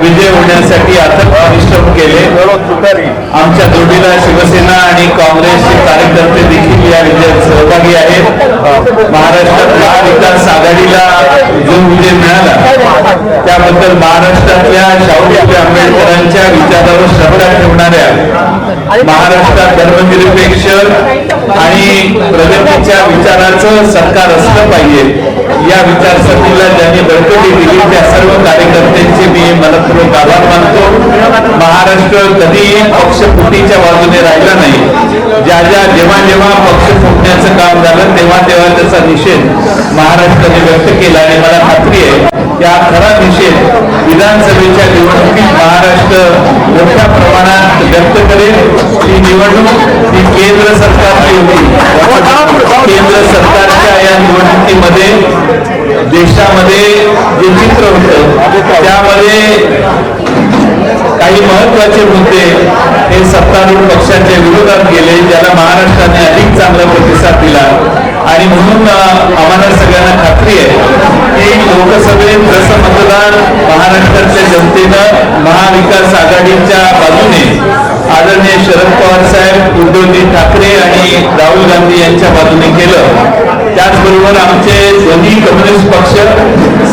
विजय होण्यासाठी अथक परिश्रम केले। आमच्या जोडीला शिवसेना आणि काँग्रेसचे कार्यकर्ते देखील या विजयात सहभागी आहेत। महाराष्ट्रात महाविकास आघाडीला जो विजय मिळाला त्याबद्दल महाराष्ट्रातल्या शाहू फुले आंबेडकरांच्या विचारावर श्रद्धा ठेवणाऱ्या, महाराष्ट्रात धर्मनिरपेक्ष आणि प्रगतीच्या विचाराचं सरकार असलं पाहिजे या विचारसरणीला ज्यांनी बळकटी दिली त्या सर्व कार्यकर्त्यांचे मी मनपूर्वक आभार मानतो। महाराष्ट्र कधीही पक्षफुटीच्या बाजूने राहिला नाही। जेव्हा जेव्हा पक्ष फुटण्याचं काम झालं तेव्हा त्याचा निषेध महाराष्ट्राने व्यक्त केला आणि मला खात्री आहे या खरा निषेध विधानसभेच्या निवडणुकीत महाराष्ट्र मोठ्या प्रमाणात व्यक्त करेल। ही निवडणूक ही केंद्र सरकारची होती। केंद्र सरकारच्या या निवडणुकीमध्ये देशामध्ये जे चित्र होतं त्यामध्ये काही महत्वाचे मुद्दे हे सत्तारूढ पक्षाच्या विरोधात गेले, ज्याला महाराष्ट्राने अधिक चांगला प्रतिसाद दिला आणि म्हणून आम्हाला सगळ्यांना खात्री आहे की लोकसभेत जसं मतदान महाराष्ट्राच्या जनतेनं महाविकास आघाडीच्या बाजूने आदरणीय शरद पवार साहेब, उद्धवजी ठाकरे आणि राहुल गांधी यांच्या बाजूने केलं, त्याचबरोबर आमचे दोन्ही कम्युनिस्ट पक्ष,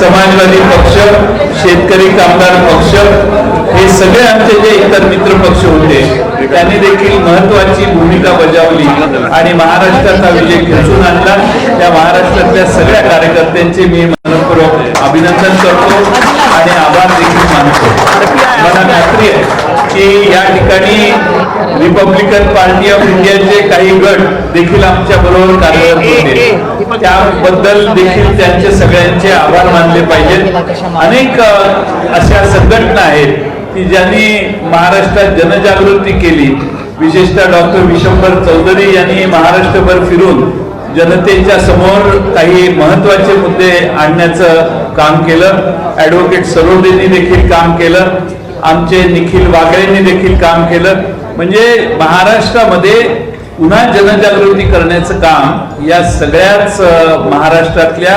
समाजवादी पक्ष, शेतकरी कामगार पक्ष हे सगळे आमचे जे इतर मित्र पक्ष होते त्यांनी देखील महत्वाची भूमिका बजावली आणि महाराष्ट्रात हा विजय खेचून आणला। त्या महाराष्ट्रातल्या सगळ्या कार्यकर्त्यांचे मी मनपूर्वक अभिनंदन करतो आणि आभार देखील मानतो। मला खात्री आहे की या ठिकाणी रिपब्लिकन पार्टी ऑफ इंडियाचे काही गट देखील आमच्या बरोबर कार्यरत होते, त्याबद्दल देखील त्यांचे सगळ्यांचे आभार मानले पाहिजेत। अनेक अशा संघटना आहेत की ज्यांनी महाराष्ट्रात जनजागृती केली, विशेषतः डॉक्टर विशंबर चौधरी यांनी महाराष्ट्रभर फिरून जनतेच्या समोर काही महत्वाचे मुद्दे आणण्याचं काम केलं। ॲडव्होकेट सरोदेंनी देखील काम केलं, आमचे निखिल वागळेंनी देखील काम केलं। म्हणजे महाराष्ट्रामध्ये पुन्हा जनजागृती करण्याचं काम या सगळ्याच महाराष्ट्रातल्या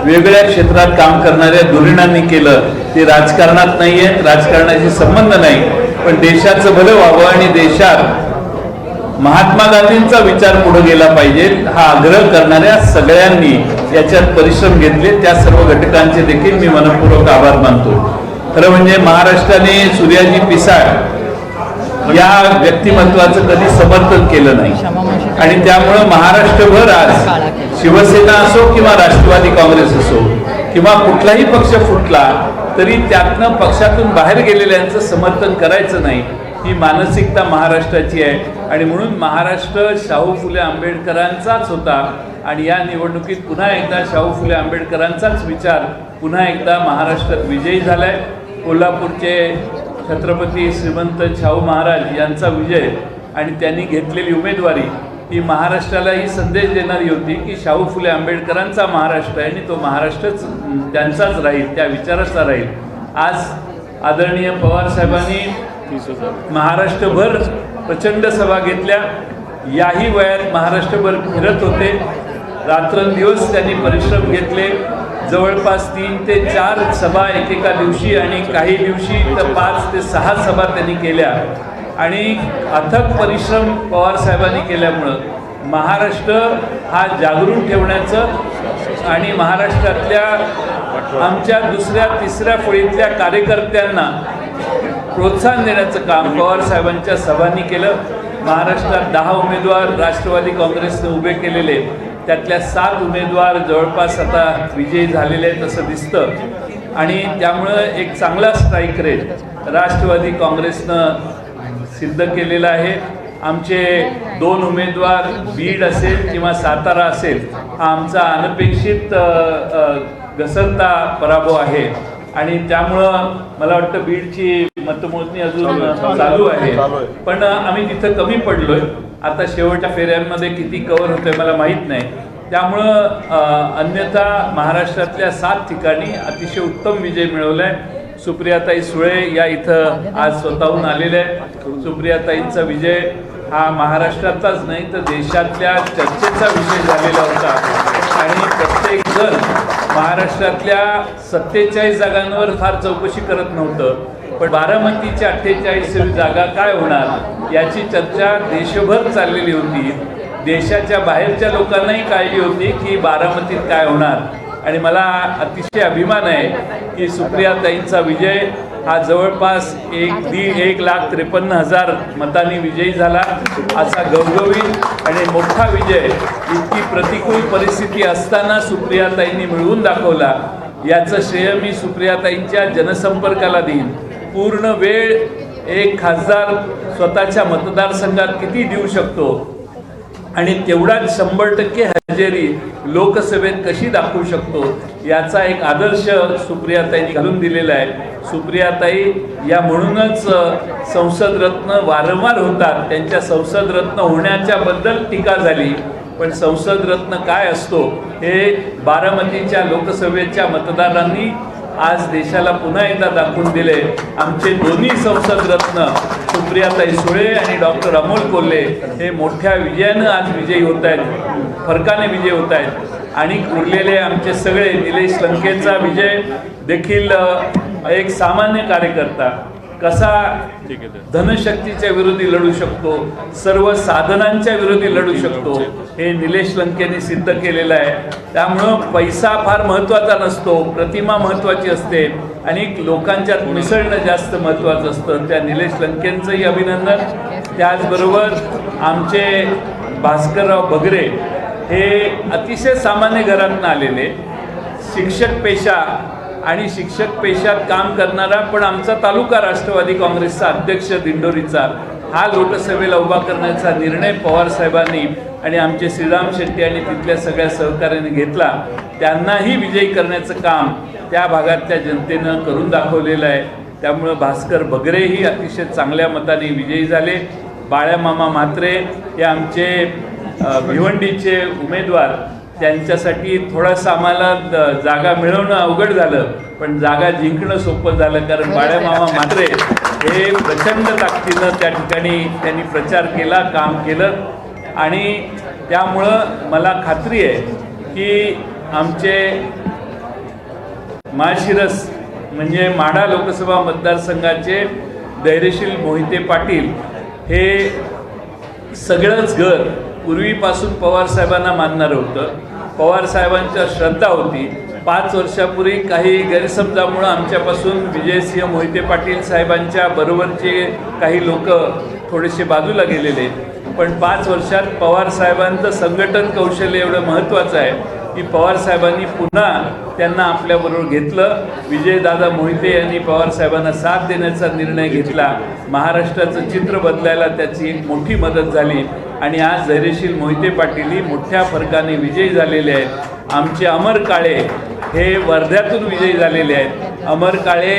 वेगळ्या क्षेत्रात काम करणाऱ्या धुरीणांनी केलं। ते राजकारणात नाहीये, राजकारणाशी संबंध नाही, पण देशाचं भलं व्हावं आणि देशात महात्मा गांधींचा विचार पुढे गेला पाहिजे हा आग्रह करणाऱ्या सगळ्यांनी याच्यात परिश्रम घेतले। त्या सर्व घटकांचे देखील मी मनपूर्वक आभार मानतो। खरं म्हणजे महाराष्ट्राने सूर्याजी पिसाळ या व्यक्तिमत्वाचं कधी समर्थन केलं नाही आणि त्यामुळं महाराष्ट्रभर आज शिवसेना असो किंवा राष्ट्रवादी काँग्रेस असो किंवा कुठलाही पक्ष फुटला तरी त्यातनं पक्षातून बाहेर गेलेल्यांचं समर्थन करायचं नाही, ही मानसिकता महाराष्ट्राची आहे आणि म्हणून महाराष्ट्र शाहू फुले आंबेडकरांचाच होता आणि या निवडणुकीत पुन्हा एकदा शाहू फुले आंबेडकरांचाच विचार पुन्हा एकदा महाराष्ट्रात विजयी झालाय। कोल्हापूरचे छत्रपती श्रीमंत शाहू महाराज यांचा विजय आणि त्यांनी घेतलेली उमेदवारी ही महाराष्ट्रालाही संदेश देणारी होती की शाहू फुले आंबेडकरांचा महाराष्ट्र आहे आणि तो महाराष्ट्रच त्यांचाच राहील, त्या विचाराचा राहील। आज आदरणीय पवार साहेबांनी महाराष्ट्रभर प्रचंड सभा घेतल्या, याही वयात महाराष्ट्रभर फिरत होते, रात्रंदिवस त्यांनी परिश्रम घेतले। जवळपास 3 ते 4 सभा एकेका दिवशी आणि काही दिवशी तर 5 ते 6 सभा त्यांनी केल्या आणि अथक परिश्रम पवार साहेबांनी केल्यामुळं महाराष्ट्र हा जागृत ठेवण्याचं आणि महाराष्ट्रातल्या आमच्या दुसऱ्या तिसऱ्या फळीतल्या कार्यकर्त्यांना प्रोत्साहन देण्याचं काम पवार साहेबांच्या सभांनी केलं। महाराष्ट्रात 10 उमेदवार राष्ट्रवादी काँग्रेसने उभे केलेले, त्यातल्या 7 उमेदवार जवळपास आता विजयी झालेले आहेत असं दिसतं आणि त्यामुळं एक चांगला स्ट्राईक रेट राष्ट्रवादी काँग्रेसनं सिद्ध केलेला आहे। आमचे 2 उमेदवार बीड असेल किंवा सातारा असेल हा आमचा अनपेक्षित घसरता पराभव आहे आणि त्यामुळं मला वाटतं बीडची मतमोजणी अजून चालू आहे, पण आम्ही तिथं कमी पडलोय। आता शेवटच्या फेऱ्यांमध्ये किती कव्हर होतंय मला माहीत नाही, त्यामुळं अन्यथा महाराष्ट्रातल्या 7 ठिकाणी अतिशय उत्तम विजय मिळवलाय। सुप्रियाताई सुळे या इथं आज स्वतःहून आलेल्या आहेत। सुप्रियाताईंचा विजय हा महाराष्ट्रातलाच नाही तर देशातल्या चर्चेचा विषय झालेला होता आणि प्रत्येक जण महाराष्ट्रातल्या 47 जागांवर फार चौकशी करत नव्हतं, पण बारामतीच्या 48वी जागा काय होणार याची चर्चा देशभर चाललेली होती. देशाच्या बाहेरच्या लोकांनाही काळजी होती की बारामतीत काय होणार. आणि मला अतिशय अभिमान आहे की सुप्रियाताईंचा विजय हा जवळपास 1,53,000 मतांनी विजयी झाला. असा गवगवीत आणि मोठा विजय इतकी प्रतिकूल परिस्थिती असताना सुप्रियाताईंनी मिळवून दाखवला. याचं श्रेय मी सुप्रियाताईंच्या जनसंपर्काला देईन. पूर्ण वेळ एक खासदार स्वतःच्या मतदारसंघात किती देऊ शकतो आणि तेवढाच 100% हजेरी लोकसभेत कशी दाखवू शकतो याचा एक आदर्श सुप्रियाताईंनी घालून दिलेला आहे. सुप्रियाताई या म्हणूनच संसद रत्न वारंवार होतात. त्यांच्या संसद रत्न होण्याच्या बद्दल टीका झाली, पण संसद रत्न काय असतो हे बारामतीच्या लोकसभेच्या मतदारांनी आज देशाला पुन्हा एकदा दाखवून दिले. आमचे दोन्ही संसद रत्न सुप्रियाताई सुळे आणि डॉक्टर अमोल कोल्हे हे मोठ्या विजयानं आज विजयी होत आहेत, फरकाने विजयी होत आहेत. आणि उरलेले आमचे सगळे निलेश लंकेचा विजय देखील एक सामान्य कार्यकर्ता कसा धनशक्तीच्या विरोधी लढू शकतो, सर्व साधनांच्या विरोधी लढू शकतो हे निलेश लंकेने सिद्ध केलेलं आहे. त्यामुळं पैसा फार महत्त्वाचा नसतो, प्रतिमा महत्त्वाची असते आणि लोकांच्यात मिसळणं जास्त महत्त्वाचं असतं. त्या निलेश लंकेंचंही अभिनंदन. त्याचबरोबर आमचे भास्करराव बगरे हे अतिशय सामान्य घरातून आलेले शिक्षक पेशा आणि शिक्षक पेशात काम करणारा पण आमचा तालुका राष्ट्रवादी काँग्रेसचा अध्यक्ष दिंडोरीचा हा लोकसभेला उभा करण्याचा निर्णय पवार साहेबांनी आणि आमचे श्रीराम शेट्टी आणि तिथल्या सगळ्या सहकार्याने घेतला. त्यांनाही विजयी करण्याचं काम त्या भागातल्या जनतेनं करून दाखवलेलं आहे. त्यामुळं भास्कर बगरेही अतिशय चांगल्या मताने विजयी झाले. बाळ्यामामा म्हात्रे हे आमचे भिवंडीचे उमेदवार, त्यांच्यासाठी थोडासा आम्हाला जागा मिळवणं अवघड झालं, पण जागा जिंकणं सोपं झालं. कारण बाळ्यामामा म्हात्रे हे प्रचंड ताकदीनं त्या ठिकाणी त्यांनी प्रचार केला, काम केलं. आणि त्यामुळं मला खात्री आहे की आमचे माळशिरस म्हणजे माढा लोकसभा मतदारसंघाचे धैर्यशील मोहिते पाटील हे सगळंच घर पूर्वीपासून पवार साहेबांना मानणारं होतं. पवार साहेबांच्या श्रद्धा होती. 5 वर्षापूर्वी काही गैरसमजामुळं आमच्यापासून विजयसिंह मोहिते पाटील साहेबांच्या बरोबरचे काही लोक थोडेसे बाजूला गेलेले, पण 5 वर्षात पवार साहेबांचं संघटन कौशल्य एवढं महत्त्वाचं आहे की पवार साहेबांनी पुन्हा त्यांना आपल्याबरोबर घेतलं. विजयदादा मोहिते यांनी पवार साहेबांना साथ देण्याचा निर्णय घेतला. महाराष्ट्राचं चित्र बदलायला त्याची एक मोठी मदत झाली आणि आज धैर्यशील मोहिते पाटीलही मोठ्या फरकाने विजयी झालेले आहेत. आमचे अमर काळे हे वर्ध्यातून विजयी झालेले आहेत. अमर काळे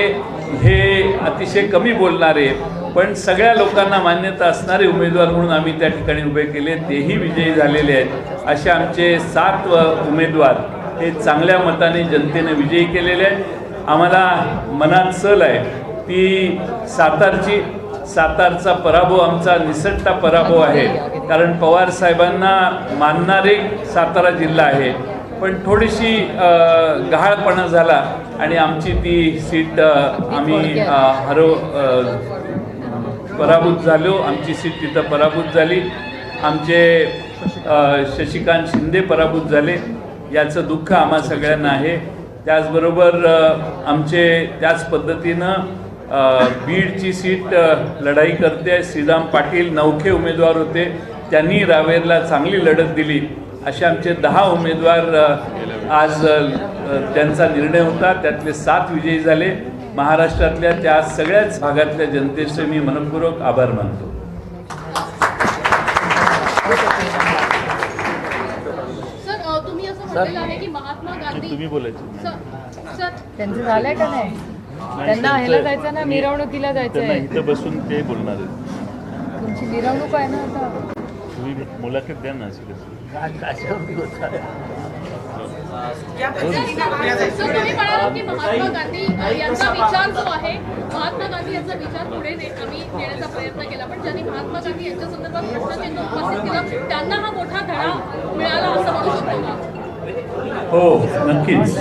हे अतिशय कमी बोलणारे पण सगळ्या लोकांना मान्यता असणारे उमेदवार म्हणून आम्ही त्या ठिकाणी उभे केले, तेही विजयी झालेले आहेत. असे आमचे 7 उमेदवार हे चांगल्या मताने जनतेने विजयी केलेले आहेत. आम्हाला मनात सल आहे ती सातारचा पराभव आमचा निसटता पराभव आहे. कारण पवार साहेबांना मानणारे सातारा जिल्हा आहे, पण थोडीशी गहाळपणा झाला आणि आमची ती सीट आम्ही पराभूत झालो. आमची सीट तिथं पराभूत झाली. आमचे शशिकांत शिंदे पराभूत झाले. याचं दुःख आम्हा सगळ्यांना आहे. त्याचबरोबर आमचे त्याच पद्धतीनं बीडची सीट लढाई करते श्रीराम पाटील नवखे उमेदवार होते, त्यांनी रावेरला चांगली लढत दिली. असे आमचे 10 उमेदवार आज त्यांचा निर्णय होता, त्यातले 7 विजयी झाले. महाराष्ट्रातल्या त्या सगळ्याच भागातल्या जनतेचे मी मनपूर्वक आभार मानतो. सर तुम्ही असं म्हटलेलं आहे की महात्मा गांधी तुम्ही बोलायचं सर त्यांचं झालंय का नाही? त्यांना ह्याला जायचं ना, मिरवणुकीला जायचंय. इथं बसून ते बोलणार आहेत. तुमची मिरवणूक आहे ना आता. तुम्ही मुलाखत द्या ना. सर तुम्ही म्हणालात की महात्मा गांधी यांचा विचार जो आहे, महात्मा गांधी यांचा विचार पुढे आम्ही नेण्याचा प्रयत्न केला, पण ज्यांनी महात्मा गांधी यांच्या संदर्भात प्रश्नचिन्ह उपस्थित केलं त्यांना हा मोठा धडा मिळाला असं म्हणू शकतो का? हो, नक्कीच.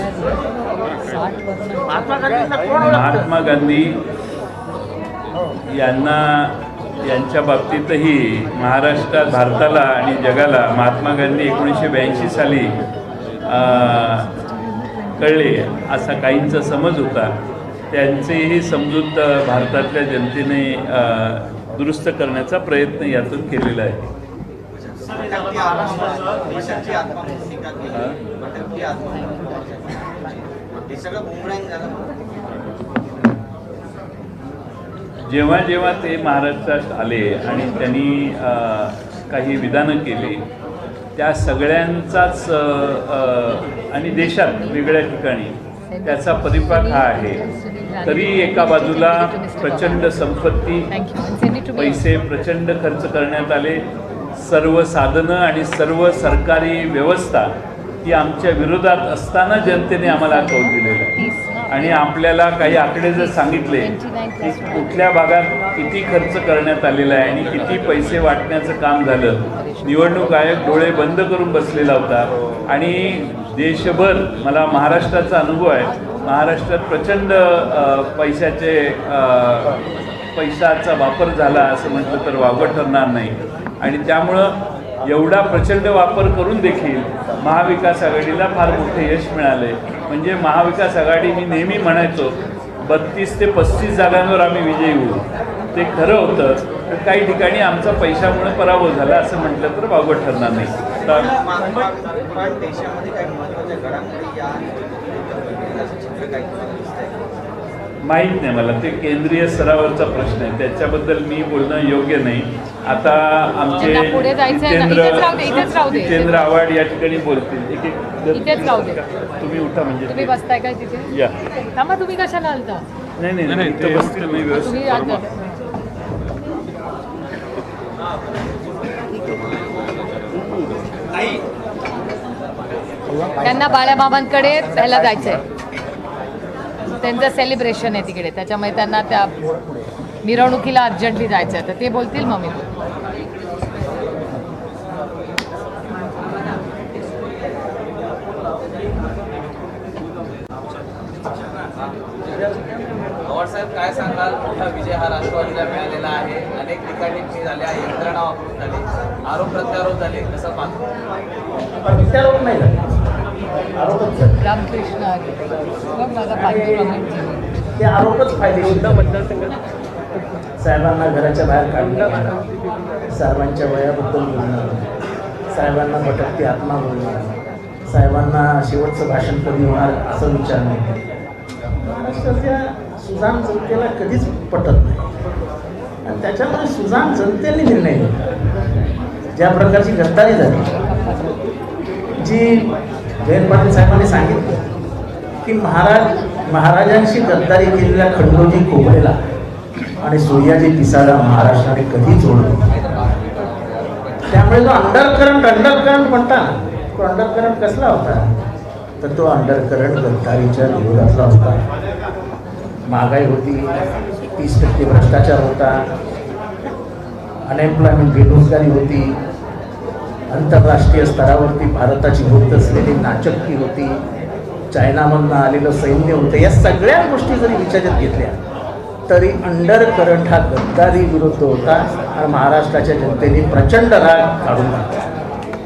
महात्मा गांधी यांच्या बाबतीतही महाराष्ट्रात भारताला आणि जगाला महात्मा गांधी 1982 साली कळले असा काहींचा समज होता. त्यांचीही समजूत भारतातल्या जनतेने दुरुस्त करण्याचा प्रयत्न यातून केलेला आहे. जेव्हा जेव्हा ते महाराष्ट्रात आले आणि त्यांनी काही विधानं केली त्या सगळ्यांचाच आणि देशात वेगळ्या ठिकाणी त्याचा परिपाक हा आहे. तरी एका बाजूला प्रचंड संपत्ती, पैसे प्रचंड खर्च करण्यात आले. सर्व साधनं आणि सर्व सरकारी व्यवस्था ही आमच्या विरोधात असताना जनतेने आम्हाला कौल दिलेलं आहे. आणि आपल्याला काही आकडे जर सांगितले की कुठल्या भागात किती खर्च करण्यात आलेला आहे आणि किती पैसे वाटण्याचं काम झालं, निवडणूक आयोग डोळे बंद करून बसलेला होता. आणि देशभर मला महाराष्ट्राचा अनुभव आहे, महाराष्ट्रात प्रचंड पैशाचा वापर झाला असं म्हटलं तर वावगं ठरणार नाही. आणि त्यामुळं एवढा प्रचंड वापर करून देखील महाविकास आघाडीला फार मोठे यश मिळाले. म्हणजे महाविकास आघाडी, मी नेहमी म्हणायचो 32 ते 35 जागांवर आम्ही विजयी होऊ, ते खरं होतं. तर काही ठिकाणी आमचा पैशामुळे पराभव झाला असं म्हटलं तर वावगं ठरणार नाही. तर देशामध्ये काही महत्त्वाच्या घडामोडी या चित्र काही माहीत नाही मला, ते केंद्रीय स्तरावरचा प्रश्न आहे, त्याच्याबद्दल मी बोलणं योग्य नाही. आता आमचे जितेंद्र आव्हाड या ठिकाणी बोलतील. इथेच राहू दे. तुम्ही उठा, म्हणजे तुम्ही बसताय काय तिथे? या. थांबा, तुम्ही कशाला आलता? नाही इथं बसतील मी व्यवस्थित. तुम्ही आज जा. त्यांना बाळामामांकडे पहिला जायचंय, त्यांचं सेलिब्रेशन आहे तिकडे, त्याच्यामुळे त्यांना त्या मिरवणुकीला अर्जंटली जायचं आहे. तर ते बोलतील मग मी साहेब काय सांगाल? मोठा विजय हा राष्ट्रवादीला मिळालेला आहे. अनेक ठिकाणी झाल्या, यंत्रणा वापरून झाले, आरोप प्रत्यारोप झाले, कसं पाहतो? प्रत्यारोप नाही झाले, आरोपच झाले. रामकृष्ण माझा ते आरोपच फायदेशीर. साहेबांना घराच्या बाहेर काढणं, साहेबांच्या वयाबद्दल बोलणं, साहेबांना भटकती आत्मा बोलणं, साहेबांना शेवटचं भाषण कधी होणार असं विचारणं, महाराष्ट्राच्या सुजाण जनतेला कधीच पटत नाही. आणि त्याच्यामुळे सुजाण जनतेने निर्णय घेतला. ज्या प्रकारची गद्दारी झाली, जी जयंत पाटील साहेबांनी सांगितलं की महाराजांशी गद्दारी केलेल्या खंडोजी खोबरेला आणि सूर्याजी पिसाला महाराष्ट्राने कधी जोडलं. त्यामुळे जो अंडरकरंट म्हणता, तो अंडरकरंट कसला होता? तर तो अंडरकरंट गद्दारीच्या विरोधातला होता. महागाई होती, 30% भ्रष्टाचार होता, अनएम्प्लॉयमेंट बेरोजगारी होती, आंतरराष्ट्रीय स्तरावरती भारताची होत असलेली नाचक्की होती, चायनामधनं आलेलं सैन्य होतं. या सगळ्या गोष्टी जरी विचारात घेतल्या तरी अंडरकरंट हा गद्दारी विरुद्ध होता आणि महाराष्ट्राच्या जनतेने प्रचंड राग काढून टाकला.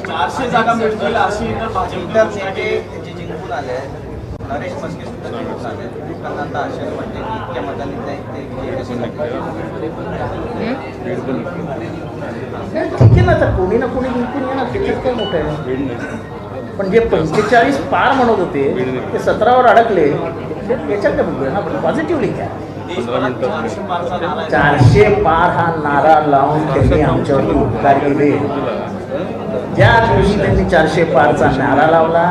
400 जागा मिळतील अशी इतर भाजपच्या नेते जे जिंकून आले, नरेश मस्के सुद्धा जिंकून आले, लोकांना आता आशा वाटते की इतक्या मतांनी ठीक आहे ना, आता कोणी ना कोणी जिंकून येणार, त्याच्यात काय मोठं आहे. पण जे 45 पार म्हणत होते ते 17वर अडकले, याच्यात काय बघूया ना पॉझिटिव्हली काय. 400 पार हा नारा लावून त्यांनी आमच्यावरती उपकार केले. ज्या दिवशी त्यांनी 400 पारचा नारा लावला,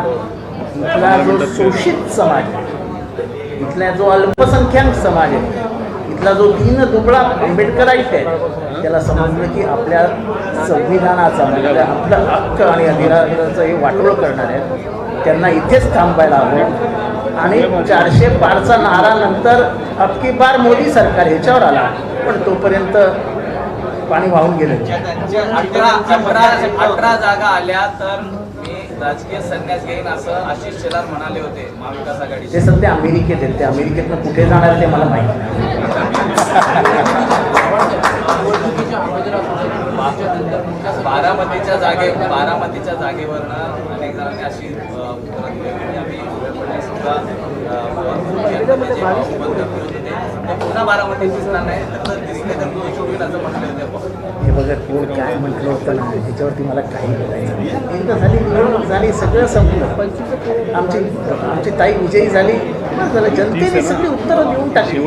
इथला जो शोषित समाज आहे, इथला जो अल्पसंख्याक समाज आहे, इथला जो दीन दुबळा आंबेडकराईट आहे, त्याला समजलं की आपल्या संविधानाचा म्हणजे आपलं हक्क आणि अधिकाराचं हे वाटोळं करणार आहे, त्यांना इथेच थांबायला हवं. आणि 400 पारचा नारा नंतर अबकी बार मोदी सरकार ह्याच्यावर आला, पण तोपर्यंत पाणी वाहून गेलं. 18 जागा आल्या तर मी राजकीय संन्यास घेईन असं आशिष शेलार म्हणाले होते महाविकास आघाडी. ते सध्या अमेरिकेत आहेत, ते अमेरिकेतनं कुठे जाणार ते मला माहिती नाही. बारामतीच्या जागेवरनं अनेक जणांनी अशी उत्तरं दिली की आम्ही देवेंद्र फडणवीस सुद्धा जे भावबंद करत होते ते पुन्हा बारामतीत दिसणार नाही तर दिसले तर दोष होईल असं म्हटलं होतं. हे बघा कोण काय म्हटलं होतं ना ह्याच्यावरती मला काही बोलायचं नाही. एकदा झाली निवडणूक झाली सगळं संपलं. आमची ताई विजयी झाली बस झालं. जनतेने सगळी उत्तरं देऊन टाकली.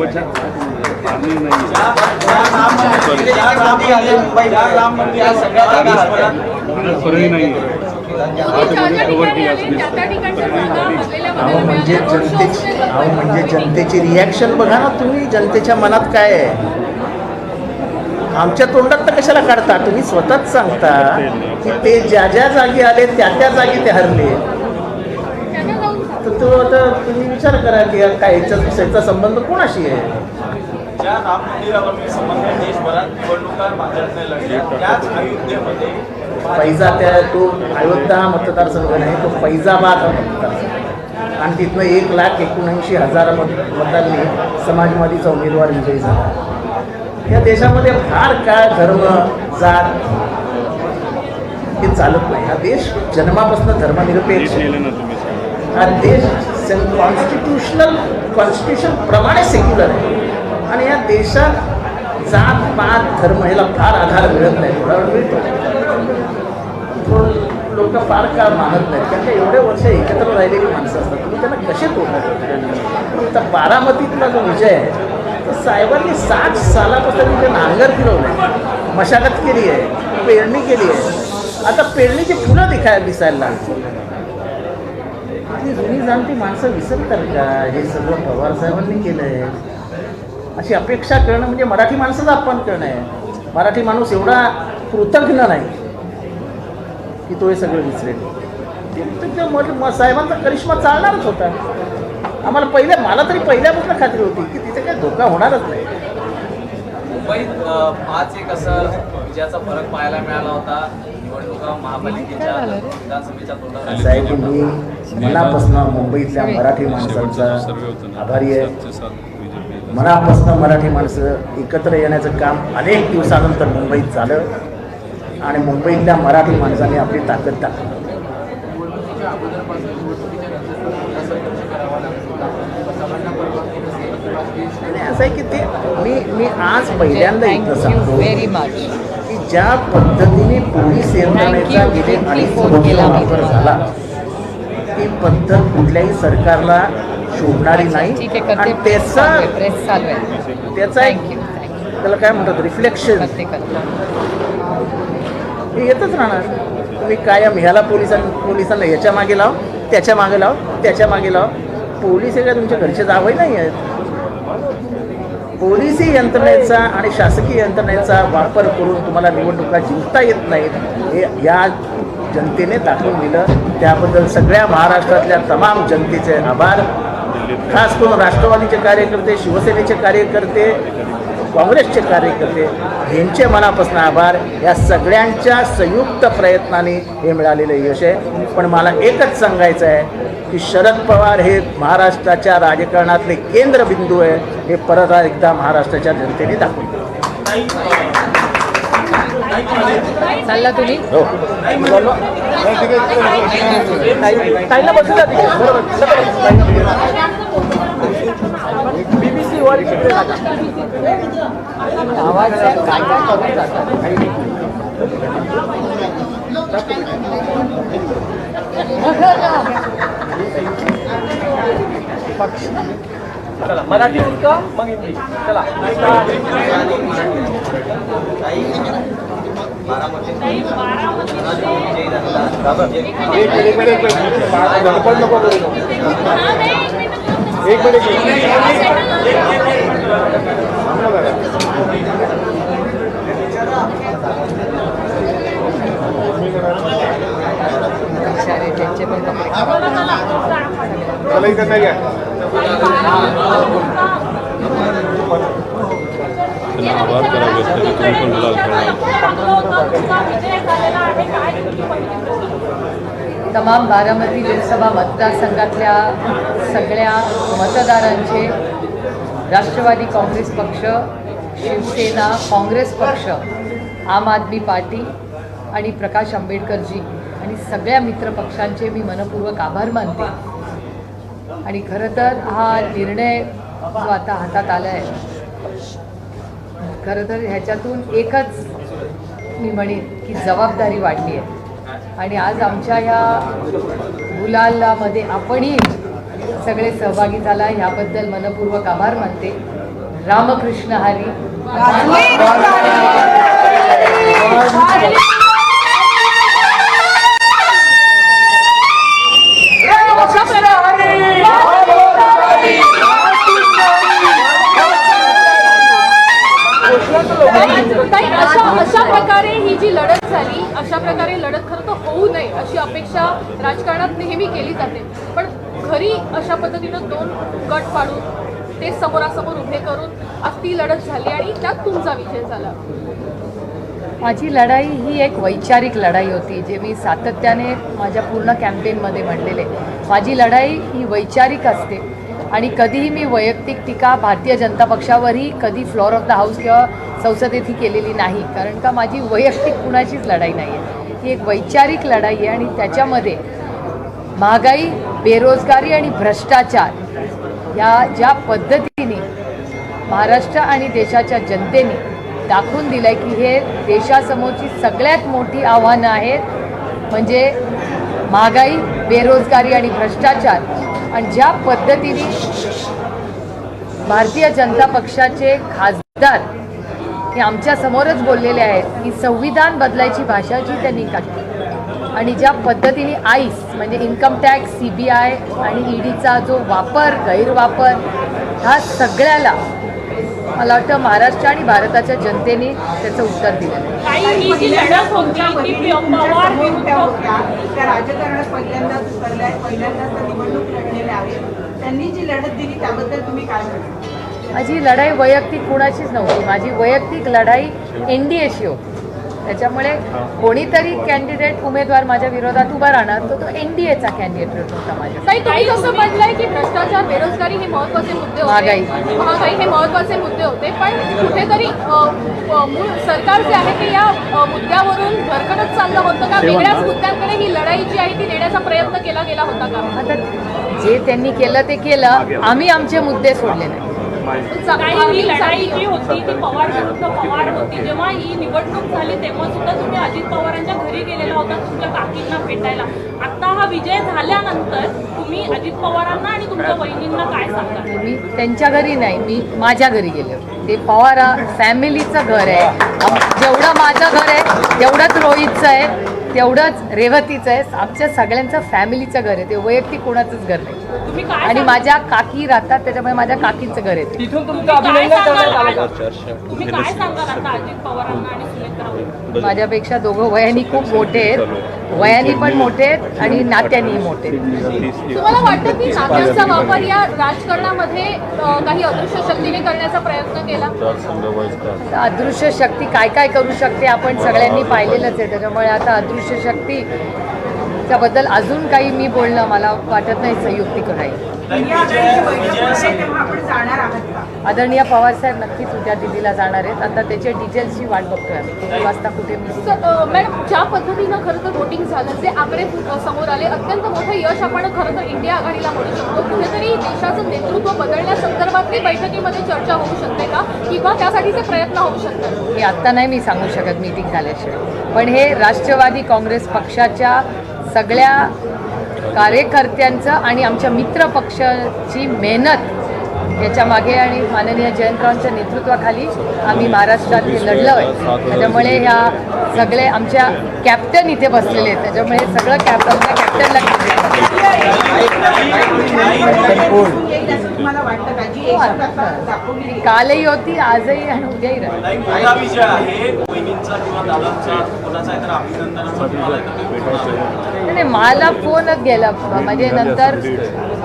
म्हणजे जनतेची रिॲक्शन बघा ना तुम्ही. जनतेच्या मनात काय आहे. आमच्या तोंडात तर कशाला काढता. तुम्ही स्वतःच सांगता की ते ज्या ज्या जागी आले त्या त्या जागी ते हरले. तर तो आता तुम्ही विचार करा की काय याचा संबंध कोणाशी आहे. ज्या राम मंदिरावरती संबंध देशभरात निवडणुका भाजपने लढल्या त्याच अयोध्येमध्ये फैजा त्या तो अयोध्या हा मतदारसंघ नाही तो फैजाबाद हा मतदारसंघ. आणि तिथनं 1,79,000 मतांनी समाजवादीचा उमेदवार विजयी झाला. या देशामध्ये फार काय धर्म जात हे चालत नाही. हा देश जन्मापासून धर्मनिरपेक्ष हा देश कॉन्स्टिट्यूशन प्रमाणे सेक्युलर आहे. आणि या देशात जात पात धर्म ह्याला फार आधार मिळत नाही. थोडा वेळ मिळतो. लोक फार काळ मानत नाहीत कारण का एवढे वर्ष एकत्र राहिलेली माणसं असतात. तुम्ही त्यांना कसे तोडणार. तर बारामतीतला जो विजय आहे तर साहेबांनी 60 सालापासून ते नांगर फिरवलं मशागत केली आहे पेरणी केली आहे. आता पेरणीची फुलं दिसायला लागली. ती जुनी जाणती माणसं विसरतात का हे सगळं पवार साहेबांनी केलं आहे. अशी अपेक्षा करणं म्हणजे मराठी माणसाचा अपमान करणं आहे. मराठी माणूस एवढा कृतज्ञ नाही की तो हे सगळं विसरेल. साहेबांचा करिश्मा चालणारच होता. मला तरी पहिल्यापासून खात्री होती की तिथे काही धोका होणारच नाही. मुंबईत 5-1 असं विजयाचा फरक पाहायला मिळाला होता. निवडणुका महापालिकेच्या विधानसभेच्या तोंडावर असं आहे की मी मनापासून मुंबईतल्या मराठी माणसांचा आभारी आहे. मनापासून मराठी माणसं एकत्र येण्याचं काम अनेक दिवसानंतर मुंबईत झालं आणि मुंबईतल्या मराठी माणसांनी आपली ताकद दाखवली. असं आहे की ते मी आज पहिल्यांदा इथं सांगतो व्हेरी मच की ज्या पद्धतीने पोलीस यंत्रणेचा गेले अडीच वर्ष वापर झाला ती पद्धत कुठल्याही सरकारला शोभणारी नाही. ठीक आहे आणि करते. प्रेस चालू आहे. त्याचा एक त्याला काय म्हणतात रिफ्लेक्शन हे येतच राहणार. तुम्ही कायम ह्याला पोलिसांना ह्याच्या मागे लाव त्याच्या मागे लाव त्याच्या मागे लाव. पोलीस हे काय तुमच्या घरचे जावई नाही आहेत. पोलिसी यंत्रणेचा आणि शासकीय यंत्रणेचा वापर करून तुम्हाला निवडणुका जिंकता येत नाहीत हे या जनतेने दाखवून दिलं. त्याबद्दल सगळ्या महाराष्ट्रातल्या तमाम जनतेचे आभार. खास करून राष्ट्रवादीचे कार्यकर्ते शिवसेनेचे कार्यकर्ते काँग्रेसचे कार्यकर्ते यांचे मनापासून आभार. या सगळ्यांच्या संयुक्त प्रयत्नाने हे मिळालेलं यश आहे. पण मला एकच सांगायचं आहे की शरद पवार हे महाराष्ट्राच्या राजकारणातले केंद्रबिंदू आहे हे परत एकदा महाराष्ट्राच्या जनतेने दाखवलं. चालला तुम्ही हो ताईला बसू द्या तिथे. BBC वर आवाज काय काय करून जातात. चला मराठी उरका मग हिंदी. चला त्यांचे पण कपडे तमाम बारामती लोकसभा मतदारसंघातल्या सगळ्या मतदारांचे राष्ट्रवादी काँग्रेस पक्ष शिवसेना काँग्रेस पक्ष आम आदमी पार्टी आणि प्रकाश आंबेडकरजी आणि सगळ्या मित्रपक्षांचे मी मनपूर्वक आभार मानते. आणि खरं तर हा निर्णय जो आता हातात आला आहे, खरं तर ह्याच्यातून एकच मी म्हणेन की जबाबदारी वाढली आहे. आणि आज आमच्या ह्या गुलालामध्ये आपणही सगळे सहभागी झाला, ह्याबद्दल मनपूर्वक आभार मानते. रामकृष्ण हरी. अशा प्रकारे ही जी लढत झाली, अशा प्रकारे लढत खरं तर होऊ नये अशी अपेक्षा राजकारणात नेहमी केली जाते. पण घरी अशा पद्धतीनं दोन गट पाडून ते समोरासमोर उभे करून आज ती लढत झाली आणि त्यात तुमचा विजय झाला. माझी लढाई ही एक वैचारिक लढाई होती, जे मी सातत्याने माझ्या पूर्ण कॅम्पेनमध्ये म्हणलेले. माझी लढाई ही वैचारिक असते आणि कधीही मी वैयक्तिक टीका भारतीय जनता पक्षावरही कधी फ्लोअर ऑफ द हाऊस किंवा संसदेत ही केलेली नाही, कारण का माझी वैयक्तिक कुणाचीच लढाई नाही आहे. ही एक वैचारिक लढाई आहे आणि त्याच्यामध्ये महागाई, बेरोजगारी आणि भ्रष्टाचार या ज्या पद्धतीने महाराष्ट्र आणि देशाच्या जनतेने दाखवून दिलं आहे की हे देशासमोरची सगळ्यात मोठी आव्हानं आहेत, म्हणजे महागाई, बेरोजगारी आणि भ्रष्टाचार. आणि ज्या पद्धतीने भारतीय जनता पक्षाचे खासदार हे आमच्या समोरच बोललेले आहेत की संविधान बदलायची भाषा जी त्यांनी काढली, आणि ज्या पद्धतीने आईस म्हणजे इन्कम टॅक्स, CBI आणि EDचा जो वापर, गैरवापर, ह्या सगळ्याला मला वाटतं महाराष्ट्र आणि भारताच्या जनतेने त्याचं उत्तर दिलं आहे. त्या राजकारणात पहिल्यांदाच निवडणूक लढलेल्या आहेत, त्यांनी जी लढत दिली त्याबद्दल तुम्ही काय म्हणता? माझी लढाई वैयक्तिक कुणाचीच नव्हती. माझी वैयक्तिक लढाई NDAशी होती. त्याच्यामुळे कोणीतरी कॅन्डिडेट उमेदवार माझ्या विरोधात उभा राहणार तर तो NDAचा कॅन्डिडेट होता माझ्या. ताई, तुम्ही जसं म्हटलंय की भ्रष्टाचार, बेरोजगारी हे महत्त्वाचे मुद्दे होते, महागाई हे महत्त्वाचे मुद्दे होते, पण कुठेतरी मूळ सरकार जे आहे ते या मुद्द्यावरून भरकटत चाललं होतं का? वेगळ्याच मुद्द्यांकडे ही लढाई जी आहे ती नेण्याचा प्रयत्न केला गेला होता का? आता जे त्यांनी केलं ते केलं, आम्ही आमचे मुद्दे सोडले नाही. ही लढाई जी होती ती पवार विरुद्ध पवार होती. जेव्हा ही निवडणूक झाली तेव्हा सुद्धा तुम्ही अजित पवारांच्या घरी गेलेला होता तुमच्या काकींना भेटायला. आता हा विजय झाल्यानंतर तुम्ही अजित पवारांना आणि तुमच्या बहिणींना काय सांगाल? मी त्यांच्या घरी नाही, मी माझ्या घरी गेले होते. ते पवार फॅमिलीचं घर आहे. जेवढं माझं घर आहे तेवढंच रोहितचं आहे, तेवढंच रेवतीचं आहे. आमच्या सगळ्यांचं फॅमिलीचं घर आहे, ते वैयक्तिक कोणाचंच घर नाही. आणि माझ्या काकी राहतात, त्याच्यामुळे माझ्या काकींचं घर आहे. तिथून तुमचं अभिनंदन करण्यात आलं का? तुम्ही काय सांगाल आता अजित पवारांना आणि सुनेत्रावर? माझ्यापेक्षा दोघं वयाने खूप मोठे आहेत, वयाने पण मोठे आहेत आणि नात्यानेही मोठे आहेत. तुम्हाला वाटतं की नात्यांचा वापर या राजकारणामध्ये काही अदृश्य शक्तीने करण्याचा प्रयत्न केला? अदृश्य शक्ती काय काय करू शकते आपण सगळ्यांनी पाहिलेलंच आहे. त्याच्यामुळे आता अदृश्य शक्ती त्याबद्दल अजून काही मी बोलणं मला वाटत नाही संयुक्तिक राहील. आदरणीय पवारसाहेब नक्कीच उद्या दिल्लीला जाणार आहेत. आता त्याच्या डिटेल्सची वाट बघतोय आम्ही, किती वाजता कुठे मॅडम, ज्या पद्धतीनं खरं तर वोटिंग झालं, जे आकडे समोर आले, अत्यंत मोठं यश आपण खरं तर इंडिया आघाडीला म्हणू शकतो. कुठेतरी देशाचं नेतृत्व बदलण्यासंदर्भातली बैठकीमध्ये चर्चा होऊ शकते का, किंवा त्यासाठीचे प्रयत्न होऊ शकतात? हे आत्ता नाही मी सांगू शकत मीटिंग झाल्याशिवाय, पण हे राष्ट्रवादी काँग्रेस पक्षाच्या सगळ्या कार्यकर्त्यांचं आणि आमच्या मित्र पक्षाची मेहनत याच्या मागे आणि माननीय जयंतरावांच्या नेतृत्वाखाली आम्ही महाराष्ट्रात हे लढलो आहे. त्याच्यामुळे ह्या सगळे आमच्या कॅप्टन इथे बसलेले आहेत, त्याच्यामुळे सगळं आमच्या कॅप्टनला कालही होती, आजही आणि उद्याही राहील. नाही, मला फोनच गेला म्हणजे नंतर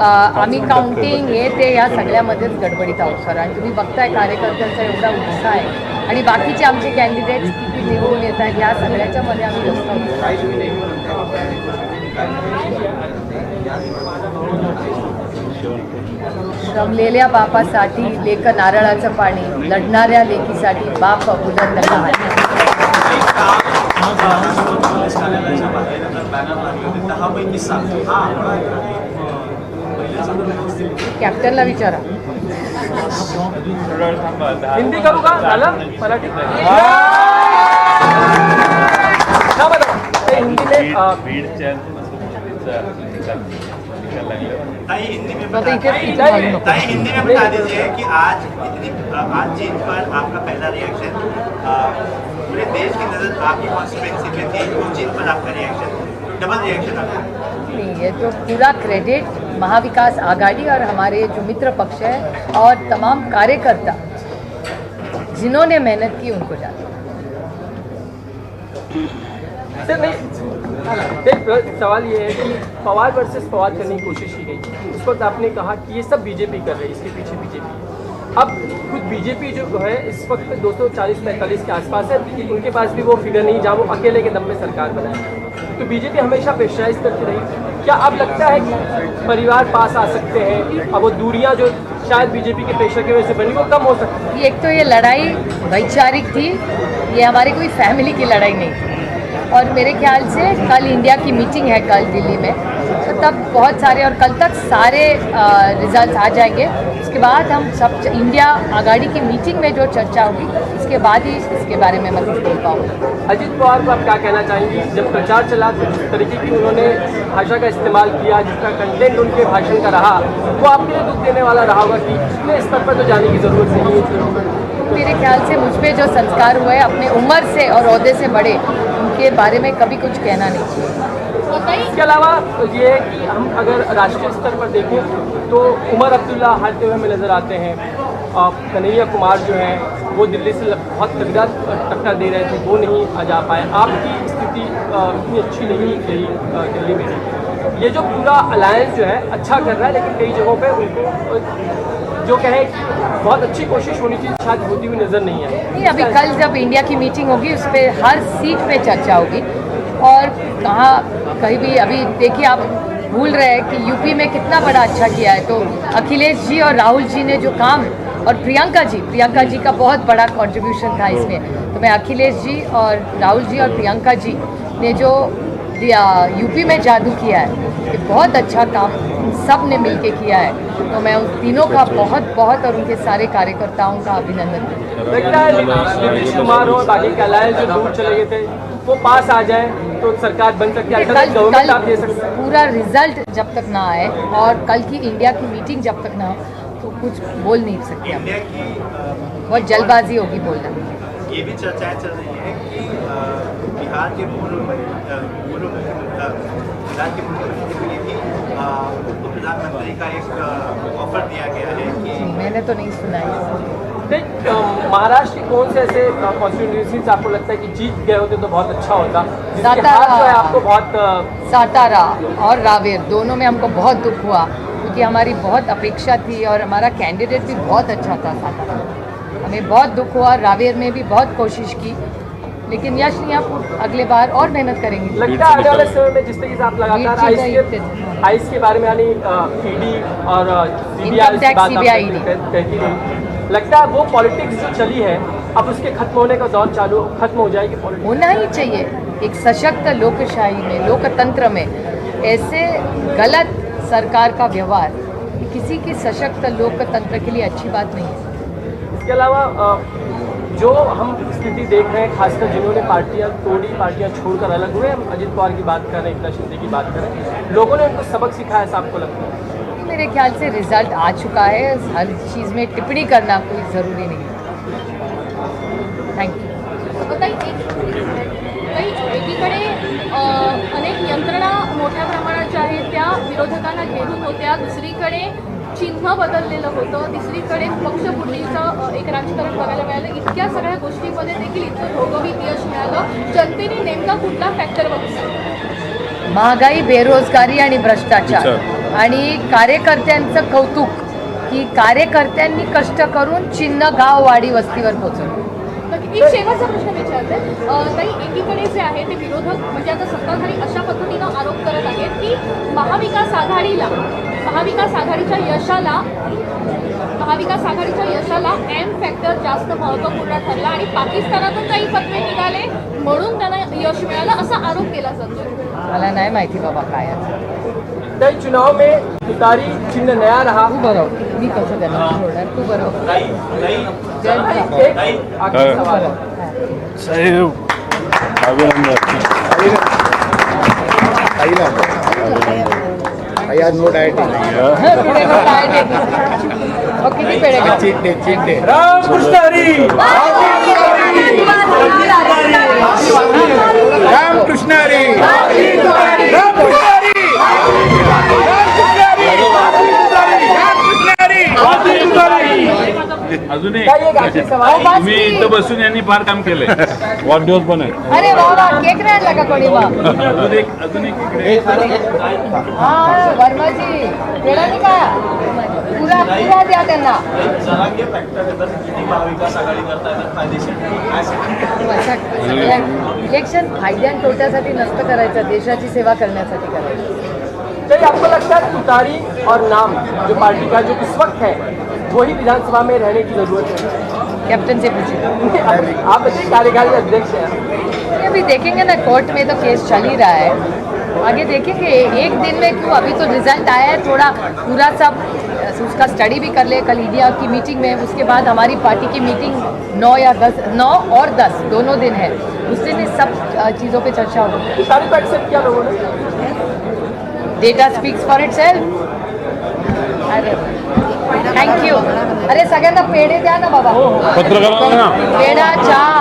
आम्ही काउंटिंग हे ते या सगळ्यामध्येच गडबडीत आहोत सर. आणि तुम्ही बघताय कार्यकर्त्यांचा एवढा उत्साह आहे आणि बाकीचे आमचे कॅन्डिडेट्स किती निवडून येत आहेत या सगळ्याच्या मध्ये आम्ही रमलेल्या बापासाठी लेक नारळाचं पाणी, लढणाऱ्या लेकीसाठी बाप बुलंद कहाणी. काँग्रेस कार्यालयाच्या बाहेर बॅनर लागले होते 10 पैकी 7 हा आकडा पहिल्या संदर्भात कॅप्टनला विचारा. हिंदी करू का झालं मराठी हिंदी में बीडच्या सोबतीचा निकाल लागला. ताई हिंदी में तो बता इथे इथे घालू नको. ताई हिंदी में बता दीजिए कि आज जीत पर आपका पहला रिएक्शन पूरे देश की नजर आपकी कॉन्स्टिट्यूएंसी पे थी, उस जीत पर आपका रिएक्शन डबल रिएक्शन आपका. नहीं, ये तो पूरा क्रेडिट महाविकास आघाड़ी और हमारे जो मित्र पक्ष है और तमाम कार्यकर्ता जिन्होंने मेहनत की उनको जाता है. सर नहीं एक सवाल ये है कि पवार वर्सेस पवार करने की कोशिश की गई. उस वक्त आपने कहा कि ये सब बीजेपी कर रही है, इसके पीछे बीजेपी. अब खुद बीजेपी जो है इस वक्त 240-45 के आसपास है, उनके पास भी वो फिगर नहीं जहाँ वो अकेले के दम में सरकार बनाए. तो बीजेपी हमेशा प्रेशराइज करती रही. क्या अब लगता है कि परिवार पास आ सकते हैं, अब वो दूरियां जो शायद बीजेपी के प्रेशर की वजह से बनी वो कम हो सकती है? एक तो ये लड़ाई वैचारिक थी, ये हमारी कोई फैमिली की लड़ाई नहीं थी. और मेरे ख्याल से कल इंडिया की मीटिंग है कल दिल्ली में, तो तब बहुत सारे और कल तक सारे रिजल्ट आ जाएंगे. उसके बाद हम सब इंडिया आघाड़ी की मीटिंग में जो चर्चा होगी उसके बाद ही इसके बारे में मैं कुछ बोल पाऊँगी. अजित पवार को आप क्या कहना चाहेंगी? जब प्रचार चला तो जिस तरीके की उन्होंने भाषा का इस्तेमाल किया, जिसका कंटेंट उनके भाषण का रहा, वो आपके लिए दुख देने वाला रहा होगा कि इतने स्तर पर तो जाने की ज़रूरत नहीं है. मेरे ख्याल से मुझ पे जो संस्कार हुए अपने उम्र से और ओहदे से बड़े, उनके बारे में कभी कुछ कहना नहीं चाहिए. इसके अलावा ये है कि हम अगर राष्ट्रीय स्तर पर देखें तो उमर अब्दुल्ला हारते हुए हमें नज़र आते हैं. कन्हैया कुमार जो हैं वो दिल्ली से बहुत तगड़ा टक्कर दे रहे थे, वो नहीं आ जा पाए. आपकी स्थिति इतनी अच्छी नहीं रही दिल्ली में. ये जो पूरा अलायंस जो है अच्छा कर रहा है, लेकिन कई जगहों पे उनको जो कहें कि बहुत अच्छी कोशिश होनी चाहिए, शायद होती हुई नज़र नहीं है. नहीं, अभी कल जब इंडिया की मीटिंग होगी उस पर हर सीट पे चर्चा होगी. और कहाँ कहीं भी अभी देखिए आप भूल रहे हैं कि यूपी में कितना बड़ा अच्छा किया है. तो अखिलेश जी और राहुल जी ने जो काम, और प्रियंका जी का बहुत बड़ा कंट्रीब्यूशन था इसमें. तो मैं अखिलेश जी और राहुल जी और प्रियंका जी ने जो यूपी में जादू किया है, ये बहुत अच्छा काम सब ने मिलके किया है. तो मैं उन तीनों का बहुत और उनके सारे कार्यकर्ताओं का अभिनंदन करती हूँ. लगता है नीतीश कुमार और बाकी के अलायंस जो दूर चले गए थे वो पास आ जाए तो सरकार बन सकती है. गवर्नमेंट आप दे सकते हैं. पूरा रिजल्ट जब तक ना आए और कल की इंडिया की मीटिंग जब तक ना हो तो कुछ बोल नहीं सकते. हम इंडिया की बहुत जल्दबाजी होगी बोलना. ये भी चर्चाएं चल रही है कि बिहार के मुख्यमंत्री के लिए भी उप प्रधानमंत्री का एक ऑफर दिया गया है कि मैंने तो नहीं सुना है. महाराष्ट्र के कौन से ऐसे कॉन्स्टिट्यूंसीज आपको लगता है कि जीत गए होते तो बहुत अच्छा होता, जिसके हाथ जो है आपको बहुत सातारा और रावेर दोनों में हमको बहुत दुख हुआ, क्योंकि हमारी बहुत अपेक्षा थी और हमारा कैंडिडेट भी बहुत अच्छा था. सातारा हमें बहुत दुख हुआ. रावेर में भी बहुत कोशिश की, लेकिन यश नहीं. आप अगले बार और मेहनत करेंगे. लगता है आने वाले समय में जिस तरीके से आप लगातार आईस के बारे में यानी ईडी और सीबीआई कहती रही, लगता है वो पॉलिटिक्स जो चली है अब उसके खत्म होने का दौर खत्म हो जाएगी. पॉलिटिक्स होना ही चाहिए. एक सशक्त लोकशाही में, लोकतंत्र में ऐसे गलत सरकार का व्यवहार किसी की सशक्त लोकतंत्र के लिए अच्छी बात नहीं है. इसके अलावा जो हम स्थिति देख रहे हैं, खासकर जिन्होंने पार्टियां तोड़ी, पार्टियां छोड़कर अलग हुए, हम अजित पवार की बात कर रहे हैं, एकनाथ शिंदे की बात कर रहे हैं, लोगों ने उनको सबक सिखाया ऐसा आपको लगता है? मेरे ख्याल से रिजल्ट आ चुका है. हर चीज़ में टिप्पणी करना कोई ज़रूरी नहीं है. Thank you. काही एकीकडे अनेक यंत्रणा मोठ्या प्रमाणाच्या आहेत त्या विरोधकांना घेरून होत्या, दुसरीकडे चिन्ह बदललेलं होतं, तिसरीकडे पक्षफुटीचं एक राजकारण बघायला मिळालं. इतक्या सगळ्या गोष्टींमध्ये देखील इतकं घोघवीत यश मिळालं. जनतेने नेमका कुठला फॅक्टर बघितला? महागाई, बेरोजगारी आणि भ्रष्टाचार आणि कार्यकर्त्यांचं कौतुक की कार्यकर्त्यांनी कष्ट करून चिन्ह गाव वाडी वस्तीवर पोहोचवलं. एक शेवटचा प्रश्न विचारते ताई, एकीकडे जे आहे ते विरोधक म्हणजे आता सत्ताधारी अशा पद्धतीनं आरोप करत आहेत की महाविकास आघाडीच्या यशाला एम फॅक्टर जास्त महत्त्वपूर्ण ठरला आणि पाकिस्तानातून काही फतवे निघाले म्हणून त्यांना यश मिळालं असा आरोप केला जातो. मला नाही माहिती बाबा काय आहे. कई चुनाव में तुतारी चिन्ह नया रहा. तू बरोबर, मी कसं त्यांना सोडणार, तू बरोबर. एक आखिरी सवाल है. किती पेढे का? रामकृष्ण हरी. रामकृष्ण हरी. अजून एक काय एक आखिरी सवाल. तुम्ही इथं बसून यांनी फार काम केलंय. वाढदिवस पण आहे. अरे वा केक नाही आणला का कोणी मग? अजून एक इकडे. हा वर्माजी पेढा नाही का? पुरा द्या त्यांना. इलेक्शन फायद्या आणि तोट्यासाठी नसतं करायचं, देशाची सेवा करण्यासाठी करायचं. तो आपको लगता है तुतारी और नाम जो पार्टी का जो इस वक्त है वही विधानसभा में रहने की जरूरत है? कैप्टन से पूछिए. आप बताइए, कार्यकारी अध्यक्ष हैं. अभी देखेंगे ना, कोर्ट में तो केस चल ही रहा है, आगे देखेंगे. एक दिन में क्यों, अभी तो रिजल्ट आया है, थोड़ा पूरा सब उसका स्टडी भी कर ले. कल ईडिया की मीटिंग में, उसके बाद हमारी पार्टी की मीटिंग 9 और 10 दोनों दिन है, उस दिन इस सब चीज़ों पे चर्चा होगी. तुतारी को एक्सेप्ट किया लोगों ने. Data speaks for itself. अरे थँक्यू. अरे सगळ्यांना पेढे द्या ना बाबा. पेढा चहा